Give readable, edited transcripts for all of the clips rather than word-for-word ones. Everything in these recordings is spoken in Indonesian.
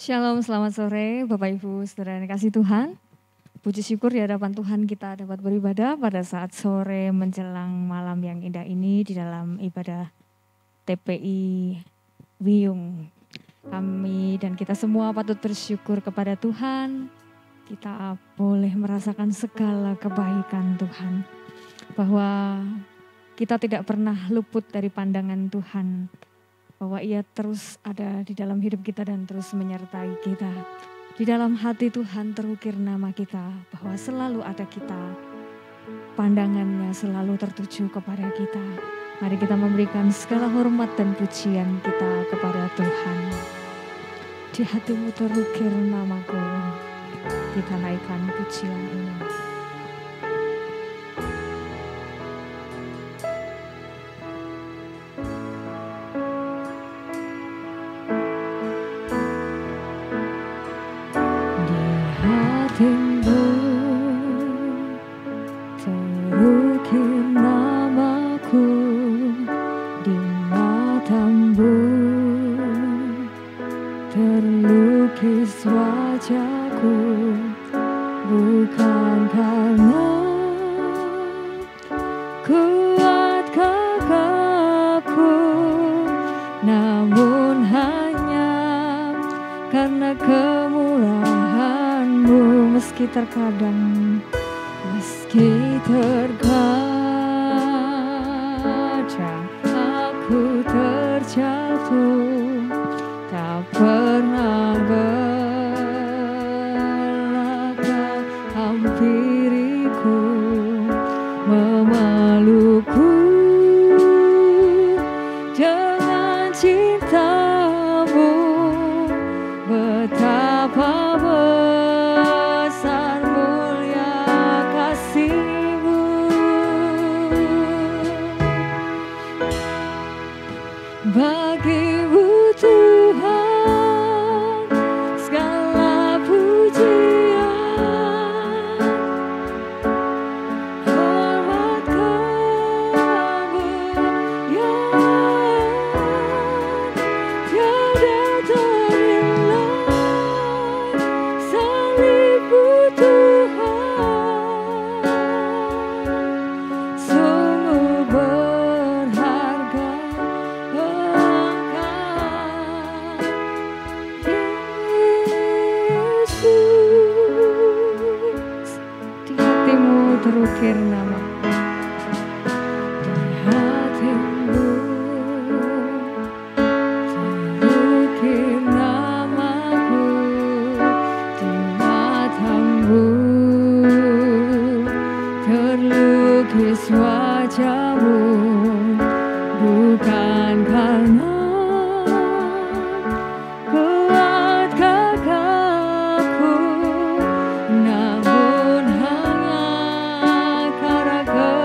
Shalom, selamat sore Bapak Ibu Saudara yang kasih Tuhan. Puji syukur di hadapan Tuhan kita dapat beribadah pada saat sore menjelang malam yang indah ini di dalam ibadah TPI Wiyung. Kami dan kita semua patut bersyukur kepada Tuhan. Kita boleh merasakan segala kebaikan Tuhan. Bahwa kita tidak pernah luput dari pandangan Tuhan. Bahwa Ia terus ada di dalam hidup kita dan terus menyertai kita. Di dalam hati Tuhan terukir nama kita, bahwa selalu ada kita. Pandangannya selalu tertuju kepada kita. Mari kita memberikan segala hormat dan pujian kita kepada Tuhan. Di hatimu terukir namaku, kita naikkan pujian ini. Hatimu terukir namaku di matamu, terlukis wajahku bukan karena kuat gagahku, namun hanya karena kemurahanmu. Meski terkadang aku terjatuh, tak pernah belaka hampiriku, memelukku dengan cintamu. Betapa besar mulia kasih-Mu, bagi-Mu Tuhan segala pujian, hormat kemuliaan tiada ternilai. Salib-Mu Tuhan sungguh berharga. Yesus, di hatimu terukir nama, di hatimu terukir namaku, di matamu terlukis wajahmu, bukan karena kuat gagahku, namun hanya karena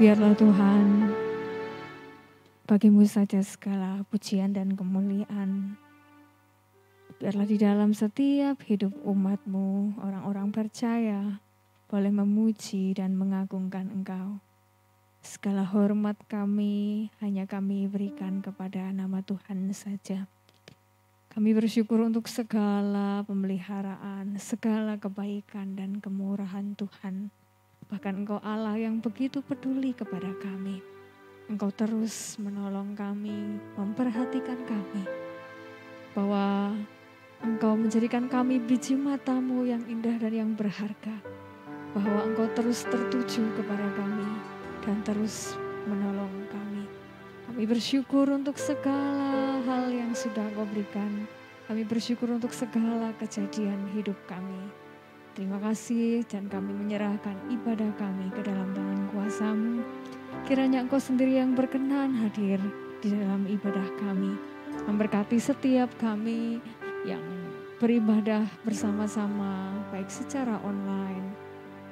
Biarlah Tuhan, bagimu saja segala pujian dan kemuliaan. Biarlah di dalam setiap hidup umat-Mu, orang-orang percaya, boleh memuji dan mengagungkan Engkau. Segala hormat kami, hanya kami berikan kepada nama Tuhan saja. Kami bersyukur untuk segala pemeliharaan, segala kebaikan dan kemurahan Tuhan. Bahkan Engkau Allah yang begitu peduli kepada kami. Engkau terus menolong kami, memperhatikan kami. Bahwa Engkau menjadikan kami biji mata-Mu yang indah dan yang berharga. Bahwa Engkau terus tertuju kepada kami dan terus menolong kami. Kami bersyukur untuk segala hal yang sudah Engkau berikan. Kami bersyukur untuk segala kejadian hidup kami. Terima kasih dan kami menyerahkan ibadah kami ke dalam tangan kuasa-Mu. Kiranya Engkau sendiri yang berkenan hadir di dalam ibadah kami. Memberkati setiap kami yang beribadah bersama-sama, baik secara online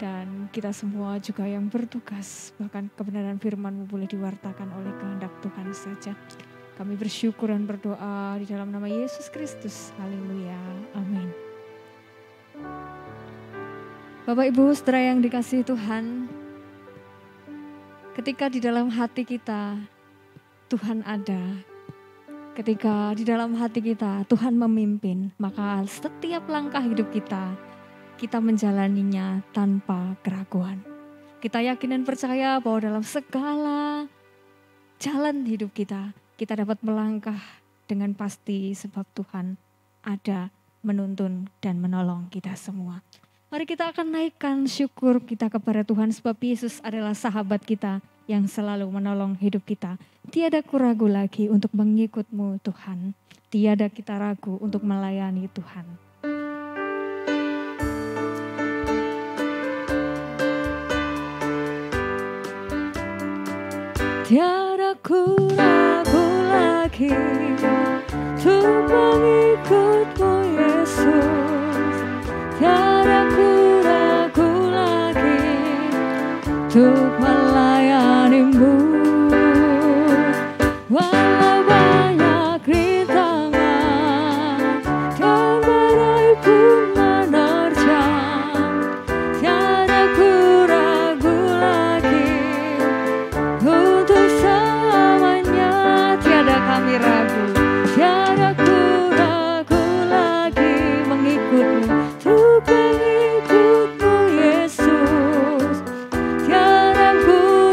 dan kita semua juga yang bertugas, bahkan kebenaran firman-Mu boleh diwartakan oleh kehendak Tuhan saja. Kami bersyukur dan berdoa di dalam nama Yesus Kristus. Haleluya. Amin. Bapak Ibu saudara yang dikasihi Tuhan, ketika di dalam hati kita Tuhan ada, ketika di dalam hati kita Tuhan memimpin, maka setiap langkah hidup kita menjalaninya tanpa keraguan. Kita yakin dan percaya bahwa dalam segala jalan hidup kita dapat melangkah dengan pasti sebab Tuhan ada menuntun dan menolong kita semua. Mari kita akan naikkan syukur kita kepada Tuhan sebab Yesus adalah sahabat kita yang selalu menolong hidup kita. Tiada ku ragu lagi untuk mengikut-Mu Tuhan. Tiada kita ragu untuk melayani Tuhan. Tiada ku ragu lagi untuk mengikut-Mu Yesus. Tiada ku ragu lagi untuk melayani-Mu. Walau banyak rintangan dan badai pun menerjang, tiada ku ragu lagi untuk selamanya. Tiada kami ragu, tiada ku ragu lagi mengikut-Mu, untuk mengikut-Mu Yesus. Tiada ku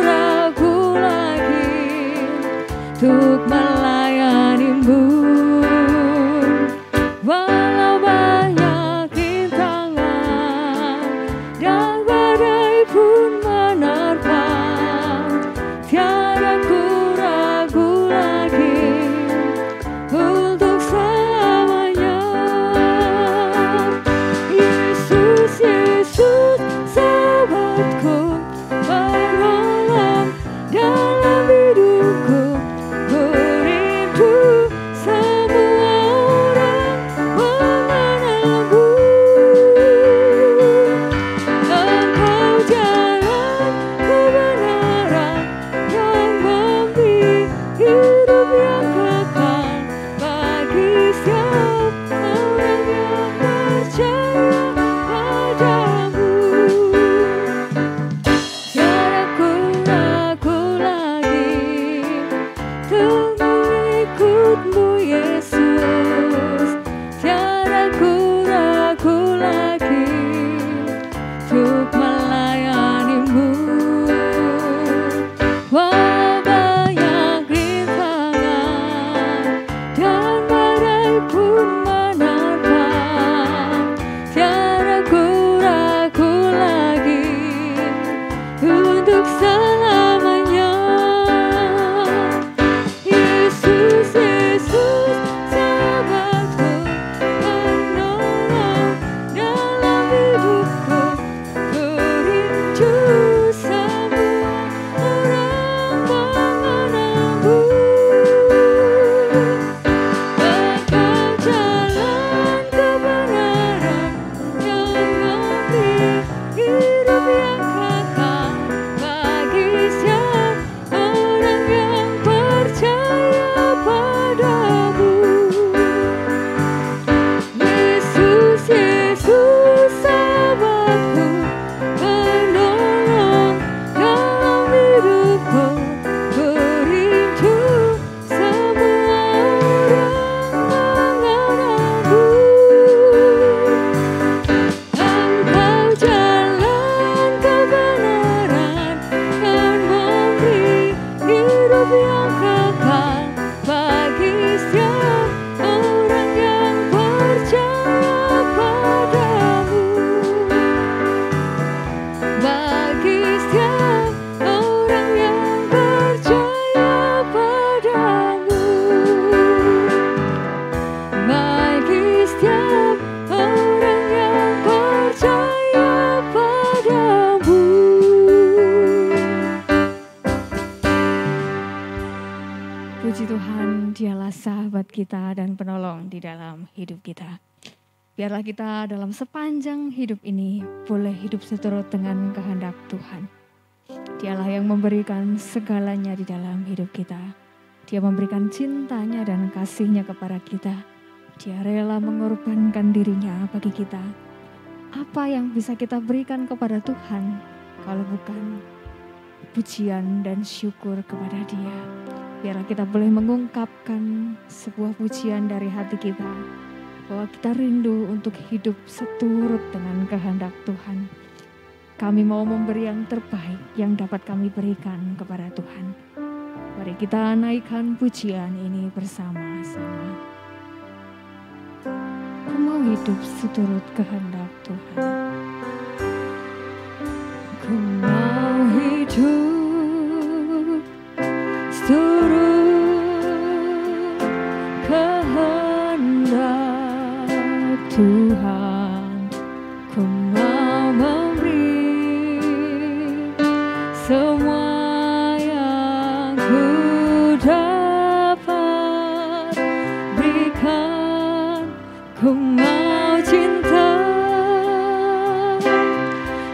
kita dan penolong di dalam hidup kita. Biarlah kita dalam sepanjang hidup ini boleh hidup seturut dengan kehendak Tuhan. Dialah yang memberikan segalanya di dalam hidup kita. Dia memberikan cintanya dan kasihnya kepada kita. Dia rela mengorbankan dirinya bagi kita. Apa yang bisa kita berikan kepada Tuhan kalau bukan pujian dan syukur kepada Dia. Biarlah kita boleh mengungkapkan sebuah pujian dari hati kita, bahwa kita rindu untuk hidup seturut dengan kehendak Tuhan. Kami mau memberi yang terbaik yang dapat kami berikan kepada Tuhan. Mari kita naikkan pujian ini bersama-sama. Ku mau hidup seturut kehendak Tuhan. Ku mau hidup seturut kehendak Tuhan. Ku mau memberi semua yang ku dapat berikan. Ku mau cinta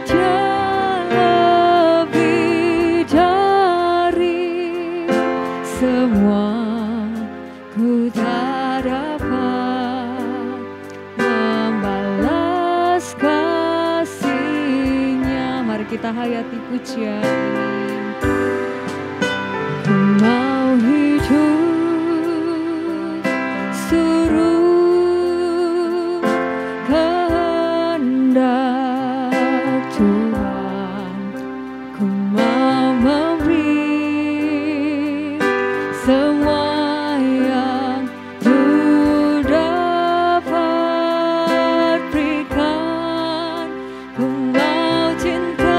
Dia lebih dari semua. Ku tak dapat membalas kasih-Nya. Mari kita hayati pujian ini. Ku mau hidup seturut kehendak Tuhan. Ku mau memberi semua yang ku dapat berikan. Ku mau cinta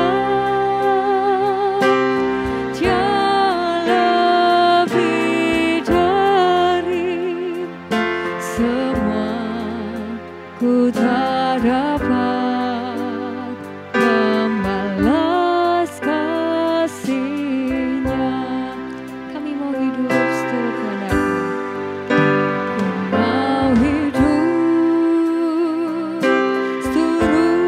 Dia lebih dari semua. Ku tak dapat membalas kasih-Nya. Kami mau hidup seturut kehendak-Mu. Ku mau hidup seturut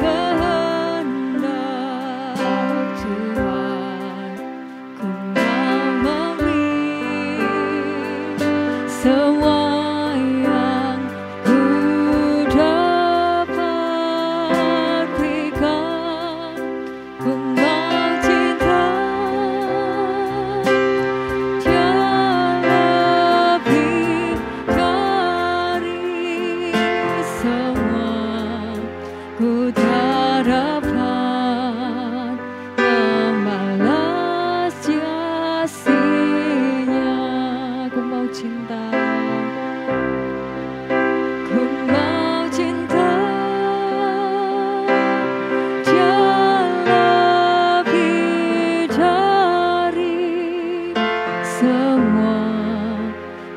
kehendak Tuhan. Ku mau memberi semua yang ku dapat berikan. Ku mau cinta Dia lebih dari semua. Ku tak dapat membalas kasih-Nya. Ku mau cinta, ku mau cinta Dia lebih dari semua.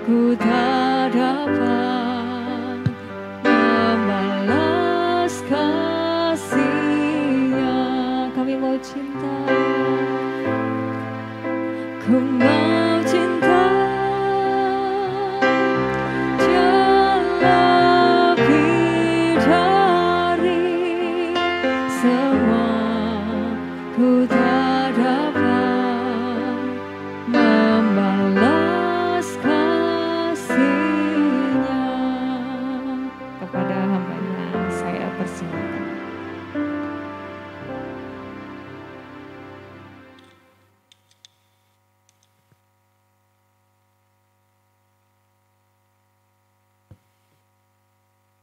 Ku tak dapat membalas kasih-Nya. Kami mau cinta, ku mau cinta Dia lebih dari semua. Ku tak dapat membalas kasih-Nya. Kepada hamba-Nya saya persilakan.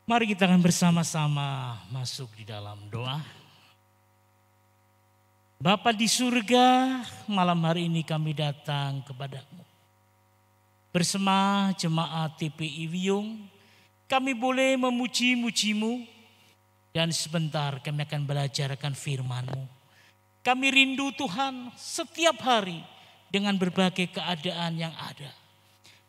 Mari kita akan bersama-sama masuk di dalam doa. Bapa di surga, malam hari ini kami datang kepadamu. Bersama jemaat TPI Wiyung, kami boleh memuji-muji-Mu. Dan sebentar kami akan belajar akan firman-Mu. Kami rindu Tuhan setiap hari dengan berbagai keadaan yang ada.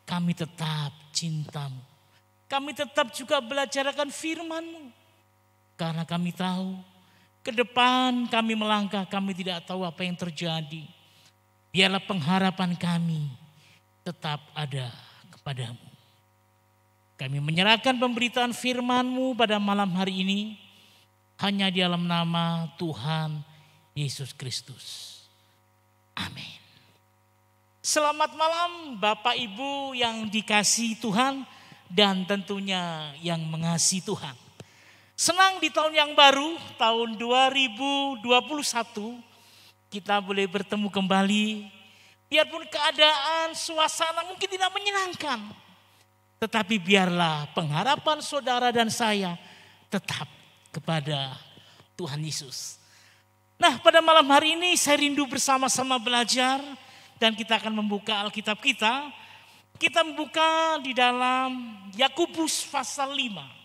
Kami tetap cinta-Mu. Kami tetap juga belajar akan firman-Mu. Karena kami tahu ke depan kami melangkah, kami tidak tahu apa yang terjadi. Biarlah pengharapan kami tetap ada kepadamu. Kami menyerahkan pemberitaan firman-Mu pada malam hari ini hanya di dalam nama Tuhan Yesus Kristus. Amin. Selamat malam Bapak Ibu yang dikasihi Tuhan dan tentunya yang mengasihi Tuhan. Senang di tahun yang baru, tahun 2021, kita boleh bertemu kembali. Biarpun keadaan, suasana mungkin tidak menyenangkan. Tetapi biarlah pengharapan saudara dan saya tetap kepada Tuhan Yesus. Nah, pada malam hari ini saya rindu bersama-sama belajar dan kita akan membuka Alkitab kita. Kita membuka di dalam Yakobus pasal 5.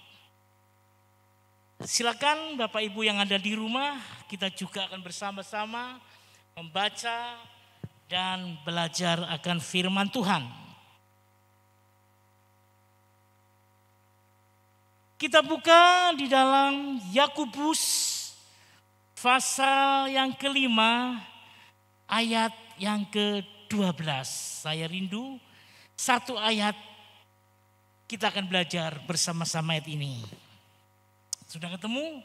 Silakan Bapak Ibu yang ada di rumah, kita juga akan bersama-sama membaca dan belajar akan firman Tuhan. Kita buka di dalam Yakobus pasal yang kelima ayat yang ke-12. Saya rindu satu ayat kita akan belajar bersama-sama ayat ini. Sudah ketemu?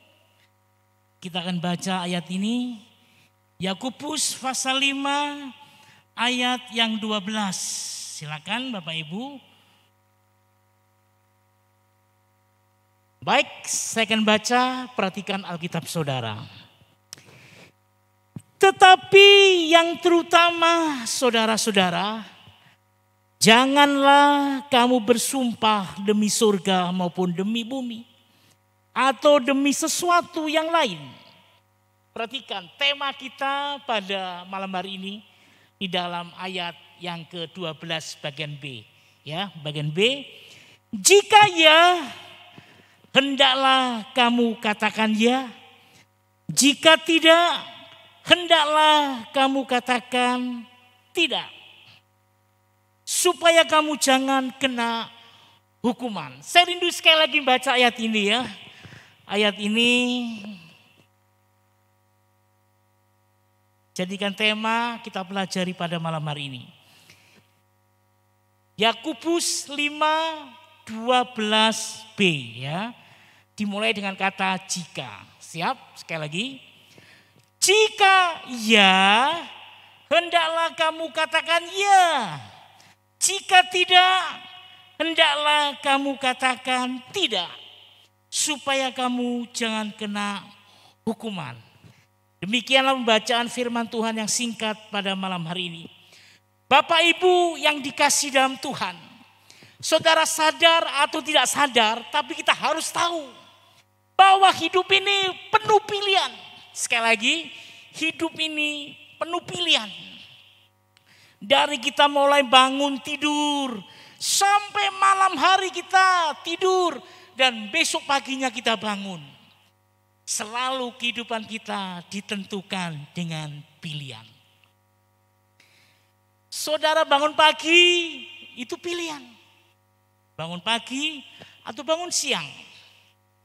Kita akan baca ayat ini. Yakobus pasal 5 ayat yang 12. Silakan Bapak Ibu. Baik, saya akan baca, perhatikan Alkitab saudara. Tetapi yang terutama saudara-saudara, janganlah kamu bersumpah demi surga maupun demi bumi, atau demi sesuatu yang lain. Perhatikan tema kita pada malam hari ini di dalam ayat yang ke-12 bagian B. Ya, bagian B. Jika ya, hendaklah kamu katakan ya. Jika tidak, hendaklah kamu katakan tidak. Supaya kamu jangan kena hukuman. Saya rindu sekali lagi baca ayat ini ya. Ayat ini jadikan tema kita pelajari pada malam hari ini. Yakobus 5:12b ya. Dimulai dengan kata jika. Siap? Sekali lagi. Jika ya, hendaklah kamu katakan ya. Jika tidak, hendaklah kamu katakan tidak. Supaya kamu jangan kena hukuman. Demikianlah pembacaan firman Tuhan yang singkat pada malam hari ini. Bapak Ibu yang dikasihi dalam Tuhan. Saudara sadar atau tidak sadar, tapi kita harus tahu bahwa hidup ini penuh pilihan. Sekali lagi, hidup ini penuh pilihan. Dari kita mulai bangun tidur, sampai malam hari kita tidur, dan besok paginya kita bangun. Selalu kehidupan kita ditentukan dengan pilihan. Saudara bangun pagi, itu pilihan. Bangun pagi atau bangun siang.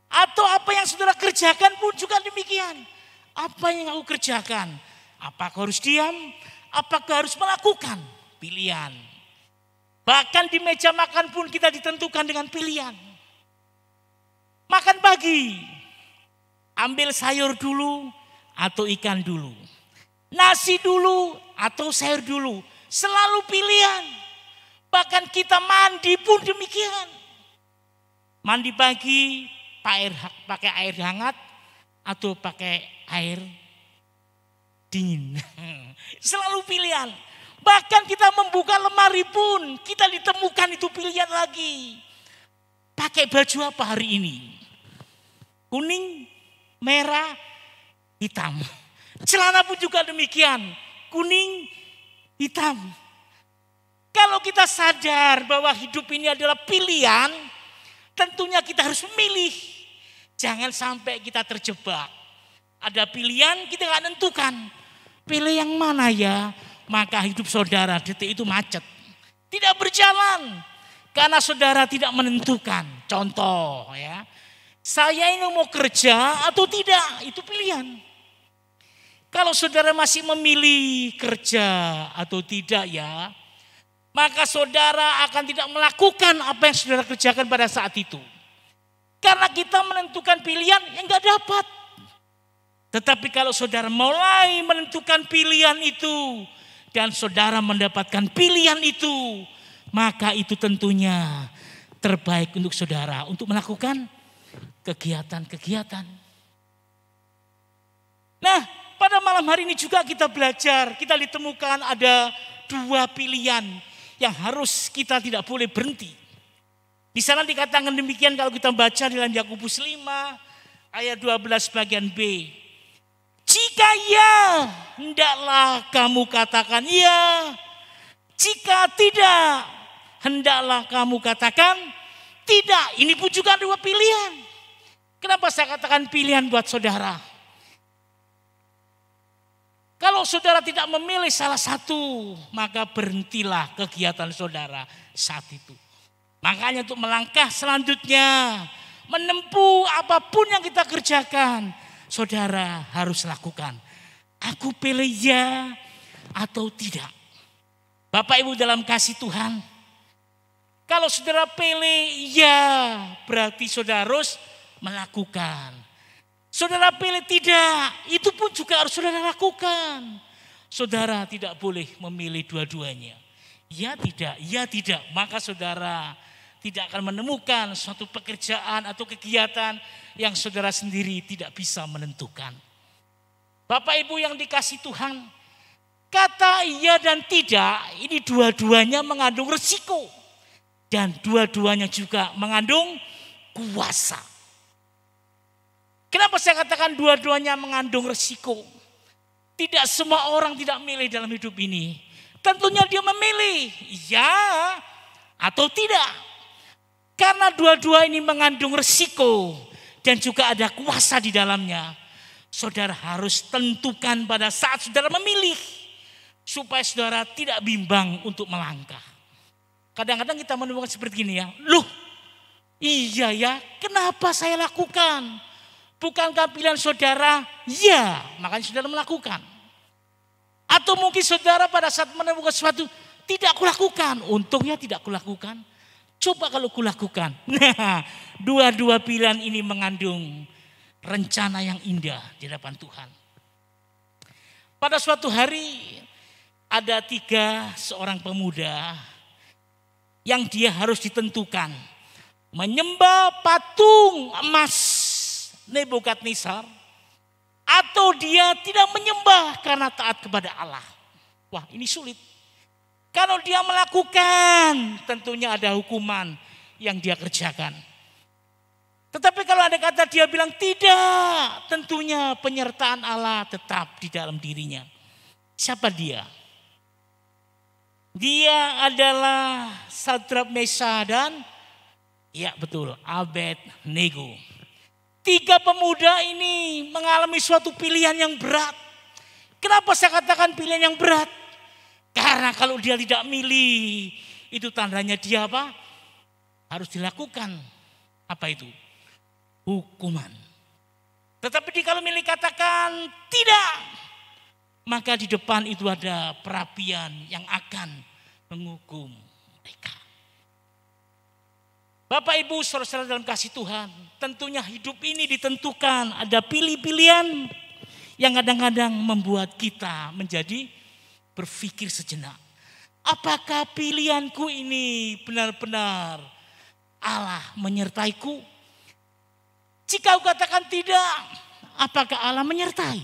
Atau apa yang saudara kerjakan pun juga demikian. Apa yang aku kerjakan? Apakah harus diam? Apakah harus melakukan? Pilihan. Bahkan di meja makan pun kita ditentukan dengan pilihan. Makan pagi. Ambil sayur dulu atau ikan dulu. Nasi dulu atau sayur dulu. Selalu pilihan. Bahkan kita mandi pun demikian. Mandi pagi pakai air hangat atau pakai air dingin. Selalu pilihan. Bahkan kita membuka lemari pun kita ditemukan itu pilihan lagi. Pakai baju apa hari ini? Kuning, merah, hitam. Celana pun juga demikian. Kuning, hitam. Kalau kita sadar bahwa hidup ini adalah pilihan, tentunya kita harus memilih. Jangan sampai kita terjebak. Ada pilihan kita nggak nentukan. Pilih yang mana ya? Maka hidup saudara detik itu macet. Tidak berjalan. Karena saudara tidak menentukan. Contoh ya. Saya ini mau kerja atau tidak. Itu pilihan. Kalau saudara masih memilih kerja atau tidak ya. maka saudara akan tidak melakukan apa yang saudara kerjakan pada saat itu. Karena kita menentukan pilihan yang gak dapat. Tetapi kalau saudara mulai menentukan pilihan itu dan saudara mendapatkan pilihan itu, maka itu tentunya terbaik untuk saudara untuk melakukan kegiatan-kegiatan. Nah, pada malam hari ini juga kita belajar, kita ditemukan ada dua pilihan yang harus kita tidak boleh berhenti. Di sana dikatakan demikian kalau kita baca dalam Yakobus 5 ayat 12 bagian B. Jika ya, hendaklah kamu katakan ya. Jika tidak, hendaklah kamu katakan tidak. Ini pun juga dua pilihan. Kenapa saya katakan pilihan buat saudara? Kalau saudara tidak memilih salah satu, maka berhentilah kegiatan saudara saat itu. Makanya untuk melangkah selanjutnya, menempuh apapun yang kita kerjakan, saudara harus lakukan. Aku pilih ya atau tidak. Bapak Ibu dalam kasih Tuhan, kalau saudara pilih ya, berarti saudara harus melakukan. Saudara pilih tidak, itu pun juga harus saudara lakukan. Saudara tidak boleh memilih dua-duanya. Ya tidak, maka saudara tidak akan menemukan suatu pekerjaan atau kegiatan yang saudara sendiri tidak bisa menentukan. Bapak Ibu yang dikasih Tuhan, kata iya dan tidak ini dua-duanya mengandung resiko. Dan dua-duanya juga mengandung kuasa. Kenapa saya katakan dua-duanya mengandung resiko? Tidak semua orang tidak milih dalam hidup ini. Tentunya dia memilih ya atau tidak. Karena dua-dua ini mengandung resiko dan juga ada kuasa di dalamnya. Saudara harus tentukan pada saat saudara memilih. Supaya saudara tidak bimbang untuk melangkah. Kadang-kadang kita menemukan seperti ini ya. Loh, iya ya, kenapa saya lakukan? Bukankah pilihan saudara? Ya, makanya saudara melakukan. Atau mungkin saudara pada saat menemukan sesuatu, tidak kulakukan. Untungnya tidak kulakukan. Coba kalau kulakukan. Nah, dua-dua pilihan ini mengandung rencana yang indah di hadapan Tuhan. Pada suatu hari ada seorang pemuda yang dia harus ditentukan. Menyembah patung emas Nebukadnezar atau dia tidak menyembah karena taat kepada Allah. Wah, ini sulit. Kalau dia melakukan, tentunya ada hukuman yang dia kerjakan. Tetapi kalau ada kata dia bilang tidak, tentunya penyertaan Allah tetap di dalam dirinya. Siapa dia? Dia adalah Sadrak, Mesakh dan ya betul, Abednego. Tiga pemuda ini mengalami suatu pilihan yang berat. Kenapa saya katakan pilihan yang berat? Karena kalau dia tidak milih, itu tandanya dia apa? Harus dilakukan. Apa itu? Hukuman. Tetapi kalau milih katakan tidak, maka di depan itu ada perapian yang akan menghukum mereka. Bapak Ibu saudara-saudara dalam kasih Tuhan, tentunya hidup ini ditentukan ada pilih-pilihan yang kadang-kadang membuat kita menjadi berpikir sejenak. Apakah pilihanku ini benar-benar Allah menyertaiku? Jika kau katakan tidak, apakah Allah menyertai?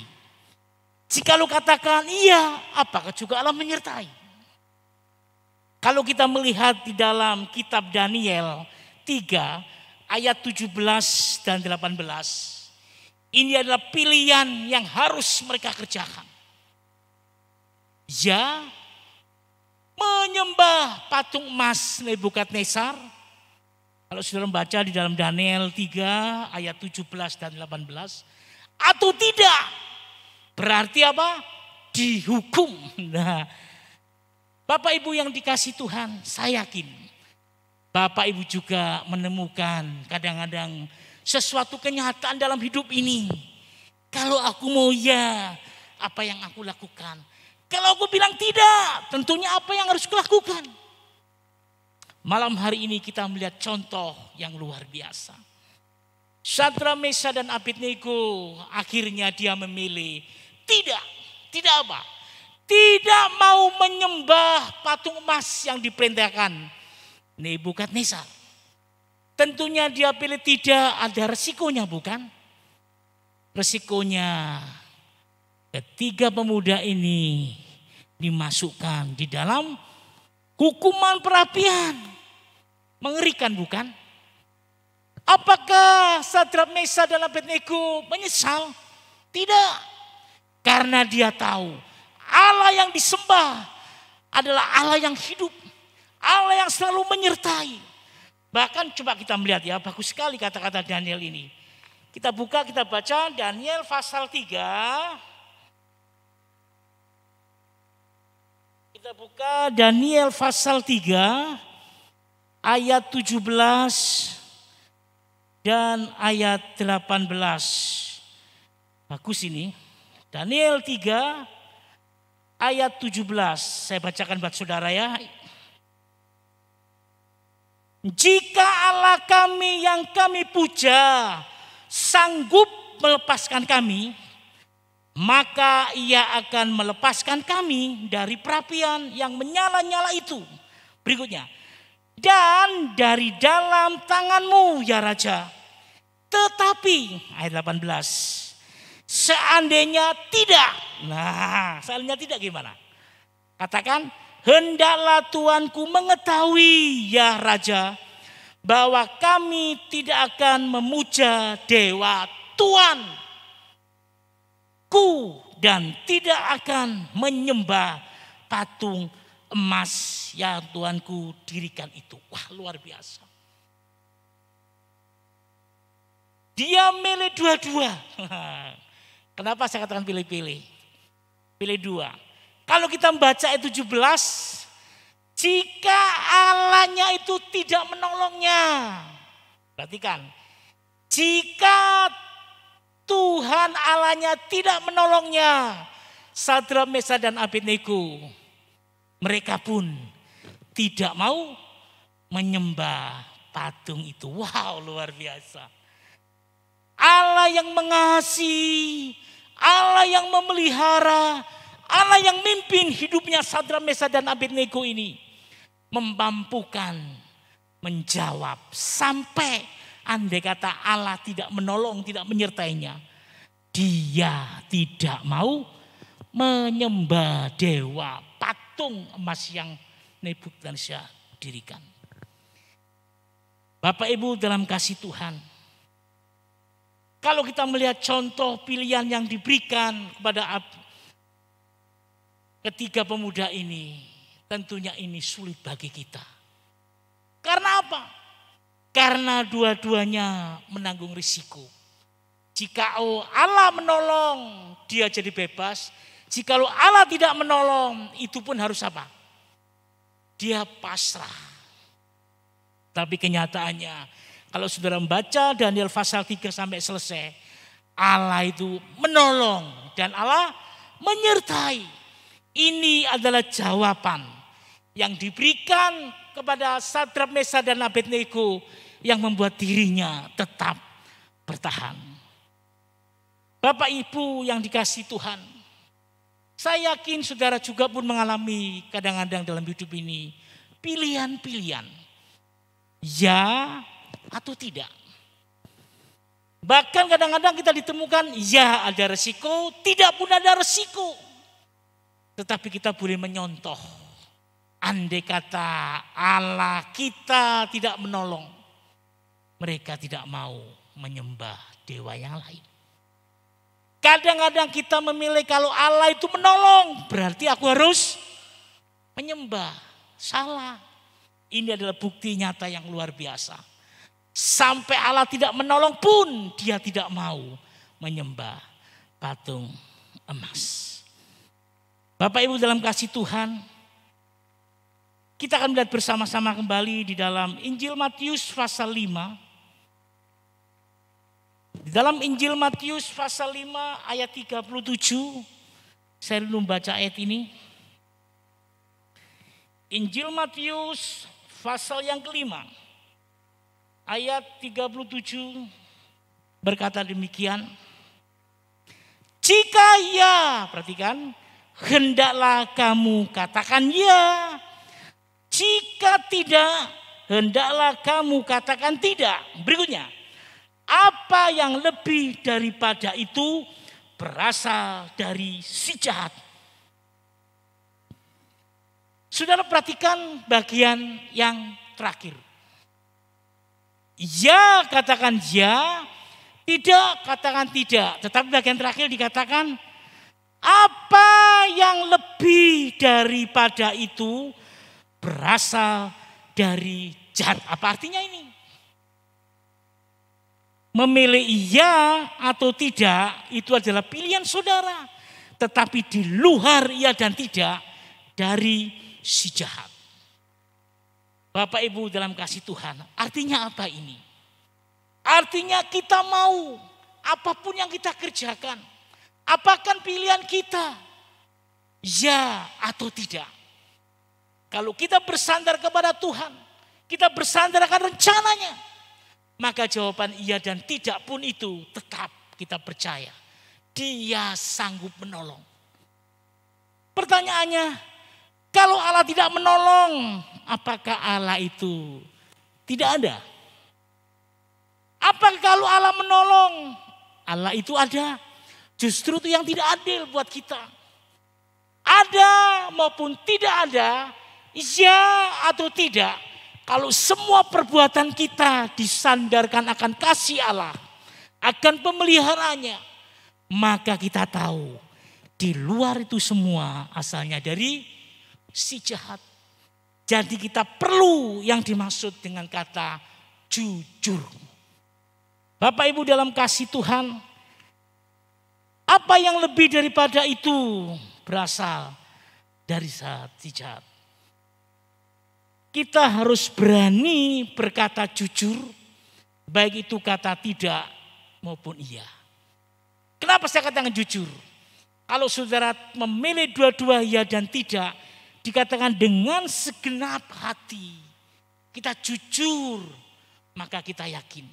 Jika lu katakan iya, apakah juga Allah menyertai? Kalau kita melihat di dalam kitab Daniel 3 ayat 17 dan 18. Ini adalah pilihan yang harus mereka kerjakan. Ya, menyembah patung emas Nebukadnezar. Kalau saudara membaca di dalam Daniel 3 ayat 17 dan 18. Atau tidak. Berarti apa? Dihukum. Nah, Bapak Ibu yang dikasih Tuhan, saya yakin Bapak Ibu juga menemukan kadang-kadang sesuatu kenyataan dalam hidup ini. Kalau aku mau ya, apa yang aku lakukan? Kalau aku bilang tidak, tentunya apa yang harus kulakukan? Malam hari ini kita melihat contoh yang luar biasa. Syadrak, Meshach dan Abednego akhirnya dia memilih tidak apa? Tidak mau menyembah patung emas yang diperintahkan Nebukadnezar. Tentunya dia pilih tidak, ada resikonya bukan? Resikonya ketiga pemuda ini dimasukkan di dalam hukuman perapian. Mengerikan bukan? Apakah Syadrak, Meshach dan Abednego menyesal? Tidak. Karena dia tahu Allah yang disembah adalah Allah yang hidup. Allah yang selalu menyertai. Bahkan coba kita melihat ya, bagus sekali kata-kata Daniel ini. Kita buka, kita baca Daniel pasal 3. Kita buka Daniel pasal 3 ayat 17 dan ayat 18. Bagus ini. Daniel 3 ayat 17. Saya bacakan buat saudara ya. Jika Allah kami yang kami puja sanggup melepaskan kami, maka ia akan melepaskan kami dari perapian yang menyala-nyala itu. Berikutnya. Dan dari dalam tanganmu ya Raja. Tetapi ayat 18. Seandainya tidak. Nah, seandainya tidak gimana? Katakan, hendaklah Tuanku mengetahui ya Raja, bahwa kami tidak akan memuja dewa Tuanku dan tidak akan menyembah patung emas yang Tuanku dirikan itu. Wah, luar biasa. Dia milih dua-dua. Kenapa saya katakan pilih-pilih? Pilih dua. Kalau kita membaca ayat 17, jika Allahnya itu tidak menolongnya. Perhatikan. Jika Tuhan Allahnya tidak menolongnya, Syadrak, Meshach dan Abednego, mereka pun tidak mau menyembah patung itu. Wow, luar biasa. Allah yang mengasihi, Allah yang memelihara, Allah yang mimpin hidupnya Syadrak, Meshach dan Abednego ini memampukan menjawab sampai andai kata Allah tidak menolong, tidak menyertainya. Dia tidak mau menyembah dewa patung emas yang Nebukadnezar dirikan. Bapak Ibu dalam kasih Tuhan, kalau kita melihat contoh pilihan yang diberikan kepada ketiga pemuda ini, tentunya ini sulit bagi kita. Karena apa? Karena dua-duanya menanggung risiko. Jika Allah menolong, dia jadi bebas. Jika Allah tidak menolong, itu pun harus apa? Dia pasrah. Tapi kenyataannya, kalau saudara membaca Daniel pasal 3 sampai selesai, Allah itu menolong dan Allah menyertai. Ini adalah jawaban yang diberikan kepada Syadrak, Meshach dan Abednego yang membuat dirinya tetap bertahan. Bapak Ibu yang dikasihi Tuhan, saya yakin saudara juga pun mengalami kadang-kadang dalam hidup ini pilihan-pilihan. Ya atau tidak. Bahkan kadang-kadang kita ditemukan ya ada resiko, tidak pun ada resiko. Tetapi kita boleh menyontoh. Andai kata Allah kita tidak menolong, mereka tidak mau menyembah dewa yang lain. Kadang-kadang kita memilih kalau Allah itu menolong, berarti aku harus menyembah. Salah. Ini adalah bukti nyata yang luar biasa. Sampai Allah tidak menolong pun dia tidak mau menyembah patung emas. Bapak Ibu dalam kasih Tuhan, kita akan melihat bersama-sama kembali di dalam Injil Matius pasal 5. Di dalam Injil Matius pasal 5 ayat 37, saya dulu membaca ayat ini. Injil Matius pasal yang kelima, ayat 37 berkata demikian. Jika ya, perhatikan, hendaklah kamu katakan ya. Jika tidak, hendaklah kamu katakan tidak. Berikutnya, apa yang lebih daripada itu berasal dari si jahat. Saudara perhatikan bagian yang terakhir. Ya katakan ya, tidak katakan tidak. Tetapi bagian terakhir dikatakan apa yang lebih daripada itu berasal dari jahat. Apa artinya ini? Memilih iya atau tidak itu adalah pilihan saudara. Tetapi di luar iya dan tidak dari si jahat. Bapak Ibu dalam kasih Tuhan, artinya apa ini? Artinya kita mau apapun yang kita kerjakan. Apakah pilihan kita? Ya atau tidak. Kalau kita bersandar kepada Tuhan, kita bersandar akan rencananya. Maka jawaban iya dan tidak pun itu tetap kita percaya. Dia sanggup menolong. Pertanyaannya, kalau Allah tidak menolong, apakah Allah itu tidak ada? Apa kalau Allah menolong? Allah itu ada. Justru itu yang tidak adil buat kita. Ada maupun tidak ada, ya atau tidak. Kalau semua perbuatan kita disandarkan akan kasih Allah, akan pemeliharaannya, maka kita tahu di luar itu semua asalnya dari si jahat. Jadi kita perlu yang dimaksud dengan kata jujur. Bapak Ibu dalam kasih Tuhan, apa yang lebih daripada itu berasal dari si jahat. Kita harus berani berkata jujur, baik itu kata tidak maupun iya. Kenapa saya katakan jujur? Kalau saudara memilih dua-dua iya dan tidak, dikatakan dengan segenap hati, kita jujur, maka kita yakin.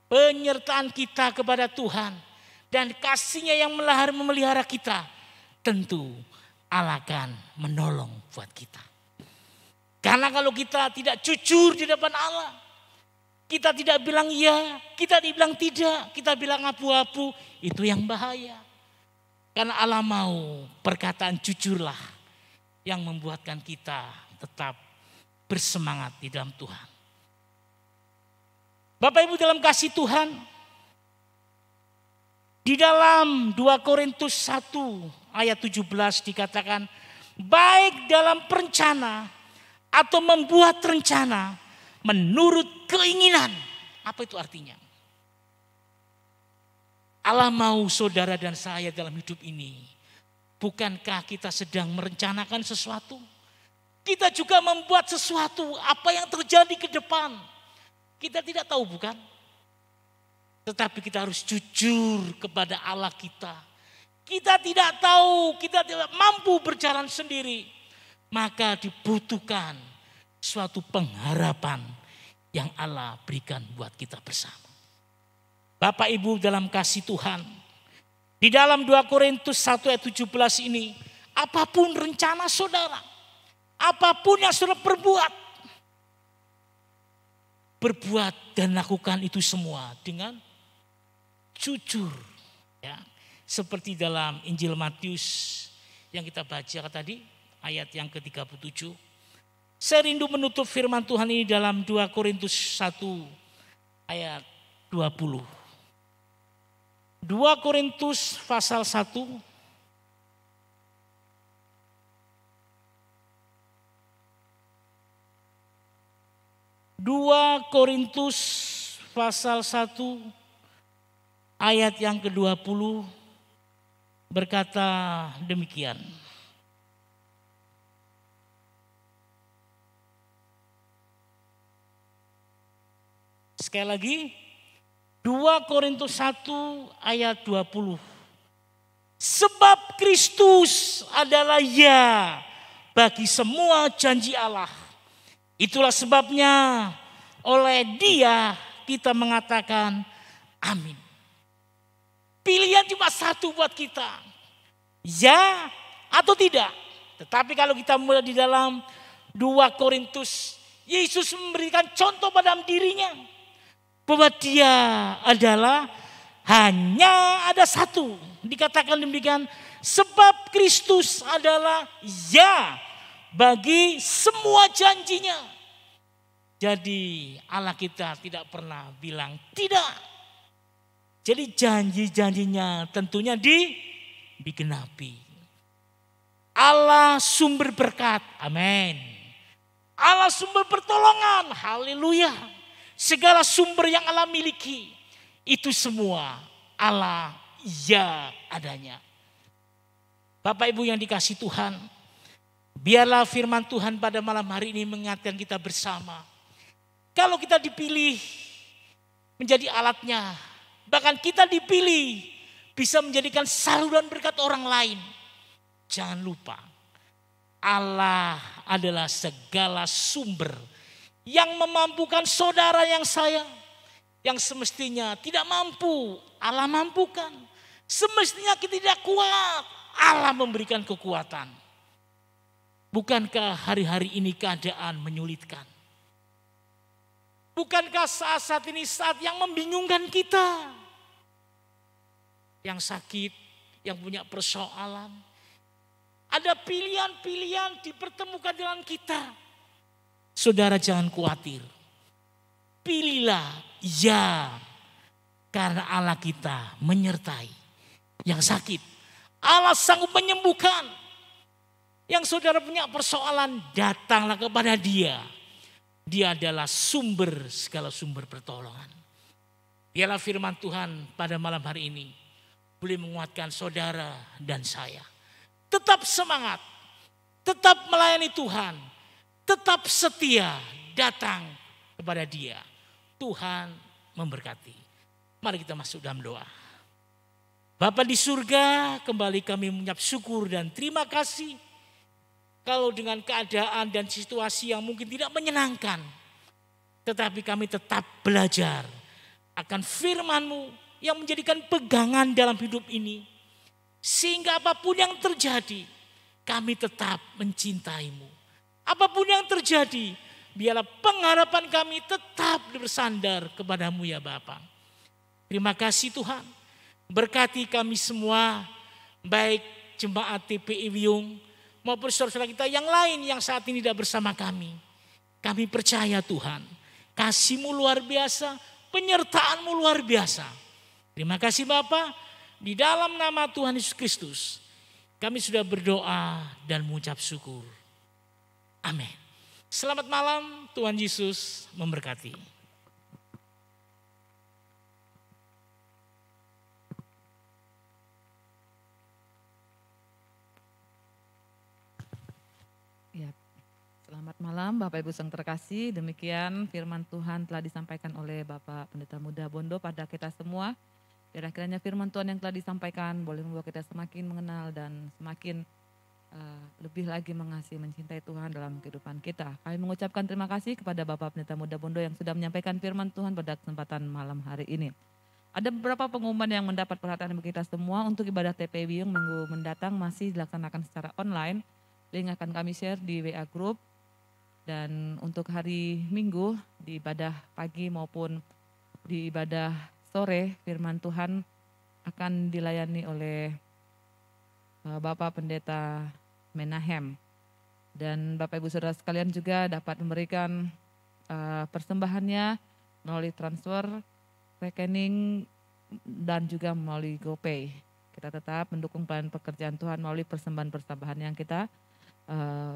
Penyertaan kita kepada Tuhan dan kasih-Nya yang memelihara kita, tentu Allah akan menolong buat kita. Karena kalau kita tidak jujur di depan Allah, kita tidak bilang iya, kita dibilang tidak, kita bilang abu-abu, itu yang bahaya. Karena Allah mau perkataan jujurlah yang membuatkan kita tetap bersemangat di dalam Tuhan. Bapak Ibu dalam kasih Tuhan, di dalam 2 Korintus 1 ayat 17 dikatakan, baik dalam perencana atau membuat rencana menurut keinginan. Apa itu artinya? Allah mau saudara dan saya dalam hidup ini. Bukankah kita sedang merencanakan sesuatu? Kita juga membuat sesuatu, apa yang terjadi ke depan. Kita tidak tahu bukan? Tetapi kita harus jujur kepada Allah kita. Kita tidak tahu, kita tidak mampu berjalan sendiri. Maka dibutuhkan suatu pengharapan yang Allah berikan buat kita bersama. Bapak Ibu dalam kasih Tuhan, di dalam 2 Korintus 1 ayat 17 ini, apapun rencana saudara, apapun yang saudara berbuat dan lakukan itu semua dengan jujur. Ya, seperti dalam Injil Matius yang kita baca tadi, ayat yang ke-37. Saya rindu menutup firman Tuhan ini dalam 2 Korintus 1 ayat 20. 2 Korintus pasal 1 2 Korintus pasal 1 ayat yang ke-20 berkata demikian. Sekali lagi, 2 Korintus 1 ayat 20. Sebab Kristus adalah ya bagi semua janji Allah. Itulah sebabnya oleh Dia kita mengatakan amin. Pilihan cuma satu buat kita. Ya atau tidak. Tetapi kalau kita mulai di dalam 2 Korintus, Yesus memberikan contoh pada dirinya. Bahwa Dia adalah hanya ada satu. Dikatakan demikian. Sebab Kristus adalah ya bagi semua janjinya. Jadi Allah kita tidak pernah bilang tidak. Jadi janji-janjinya tentunya digenapi. Allah sumber berkat, amin. Allah sumber pertolongan, haleluya. Segala sumber yang Allah miliki, itu semua Allah ya adanya. Bapak Ibu yang dikasih Tuhan, biarlah firman Tuhan pada malam hari ini mengingatkan kita bersama. Kalau kita dipilih menjadi alatnya, bahkan kita dipilih bisa menjadikan saluran berkat orang lain. Jangan lupa, Allah adalah segala sumber yang memampukan saudara yang sayang. Yang semestinya tidak mampu, Allah mampukan. Semestinya kita tidak kuat, Allah memberikan kekuatan. Bukankah hari-hari ini keadaan menyulitkan? Bukankah saat-saat ini saat yang membingungkan kita? Yang sakit, yang punya persoalan. Ada pilihan-pilihan dipertemukan dengan kita. Saudara jangan khawatir. Pilihlah ya. Karena Allah kita menyertai yang sakit. Allah sanggup menyembuhkan. Yang saudara punya persoalan, datanglah kepada Dia. Dia adalah sumber segala sumber pertolongan. Biarlah firman Tuhan pada malam hari ini boleh menguatkan saudara dan saya. Tetap semangat, tetap melayani Tuhan, tetap setia datang kepada Dia. Tuhan memberkati. Mari kita masuk dalam doa. Bapa di surga, kembali kami mengucap syukur dan terima kasih. Kalau dengan keadaan dan situasi yang mungkin tidak menyenangkan, tetapi kami tetap belajar akan firman-Mu yang menjadikan pegangan dalam hidup ini. Sehingga apapun yang terjadi, kami tetap mencintai-Mu. Apapun yang terjadi, biarlah pengharapan kami tetap bersandar kepada-Mu ya Bapa. Terima kasih Tuhan. Berkati kami semua, baik jemaat TPI Wiyung maupun saudara-saudara kita yang lain yang saat ini tidak bersama kami. Kami percaya Tuhan, kasih-Mu luar biasa, penyertaan-Mu luar biasa. Terima kasih Bapa, di dalam nama Tuhan Yesus Kristus kami sudah berdoa dan mengucap syukur. Amin. Selamat malam, Tuhan Yesus memberkati. Selamat malam Bapak Ibu yang terkasih, demikian firman Tuhan telah disampaikan oleh Bapak Pendeta Muda Bondo pada kita semua. Kiranya firman Tuhan yang telah disampaikan boleh membawa kita semakin mengenal dan semakin lebih lagi mengasihi mencintai Tuhan dalam kehidupan kita. Kami mengucapkan terima kasih kepada Bapak Pendeta Muda Bondo yang sudah menyampaikan firman Tuhan pada kesempatan malam hari ini. Ada beberapa pengumuman yang mendapat perhatian bagi kita semua. Untuk ibadah TPI Wiyung minggu mendatang masih dilaksanakan secara online. Link akan kami share di WA Group. Dan untuk hari Minggu di ibadah pagi maupun di ibadah sore, firman Tuhan akan dilayani oleh Bapak Pendeta Menahem. Dan Bapak Ibu Saudara sekalian juga dapat memberikan persembahannya melalui transfer, rekening, dan juga melalui GoPay. Kita tetap mendukung pelayanan pekerjaan Tuhan melalui persembahan-persembahan yang kita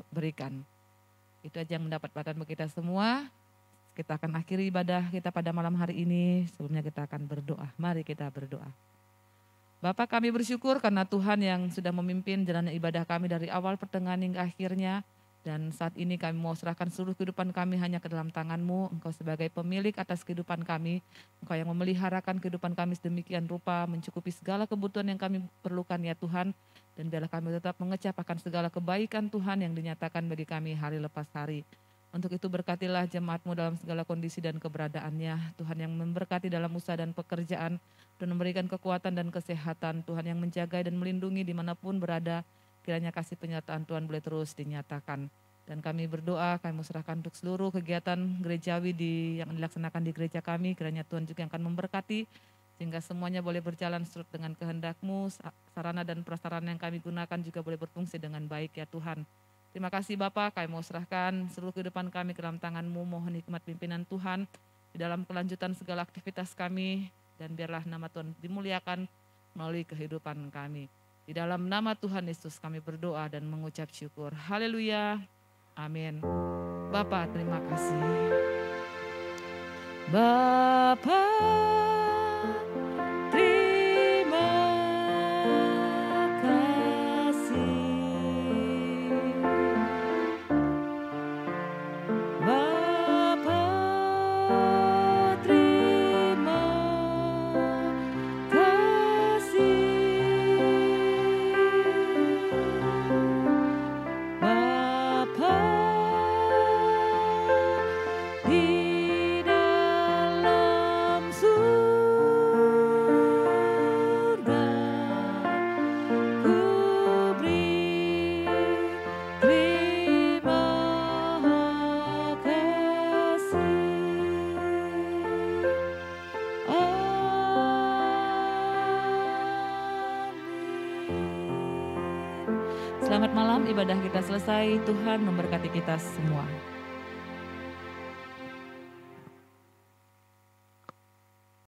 berikan. Itu aja yang mendapat perhatian bagi kita semua. Kita akan akhiri ibadah kita pada malam hari ini. Sebelumnya kita akan berdoa. Mari kita berdoa. Bapa, kami bersyukur karena Tuhan yang sudah memimpin jalannya ibadah kami dari awal pertengahan hingga akhirnya. Dan saat ini kami mau serahkan seluruh kehidupan kami hanya ke dalam tangan-Mu. Engkau sebagai pemilik atas kehidupan kami. Engkau yang memeliharakan kehidupan kami sedemikian rupa, mencukupi segala kebutuhan yang kami perlukan ya Tuhan. Dan biarlah kami tetap mengecap akan segala kebaikan Tuhan yang dinyatakan bagi kami hari lepas hari. Untuk itu berkatilah jemaat-Mu dalam segala kondisi dan keberadaannya. Tuhan yang memberkati dalam usaha dan pekerjaan dan memberikan kekuatan dan kesehatan. Tuhan yang menjaga dan melindungi dimanapun berada. Kiranya kasih penyertaan Tuhan boleh terus dinyatakan. Dan kami berdoa, kami serahkan untuk seluruh kegiatan gerejawi yang dilaksanakan di gereja kami. Kiranya Tuhan juga yang akan memberkati sehingga semuanya boleh berjalan sesuai dengan kehendak-Mu. Sarana dan prasarana yang kami gunakan juga boleh berfungsi dengan baik ya Tuhan. Terima kasih Bapak, kami mau serahkan seluruh kehidupan kami ke dalam tangan-Mu, mohon hikmat pimpinan Tuhan di dalam kelanjutan segala aktivitas kami, dan biarlah nama Tuhan dimuliakan melalui kehidupan kami. Di dalam nama Tuhan Yesus kami berdoa dan mengucap syukur. Haleluya, amin. Bapak terima kasih. Bapak Selamat malam, ibadah kita selesai. Tuhan memberkati kita semua.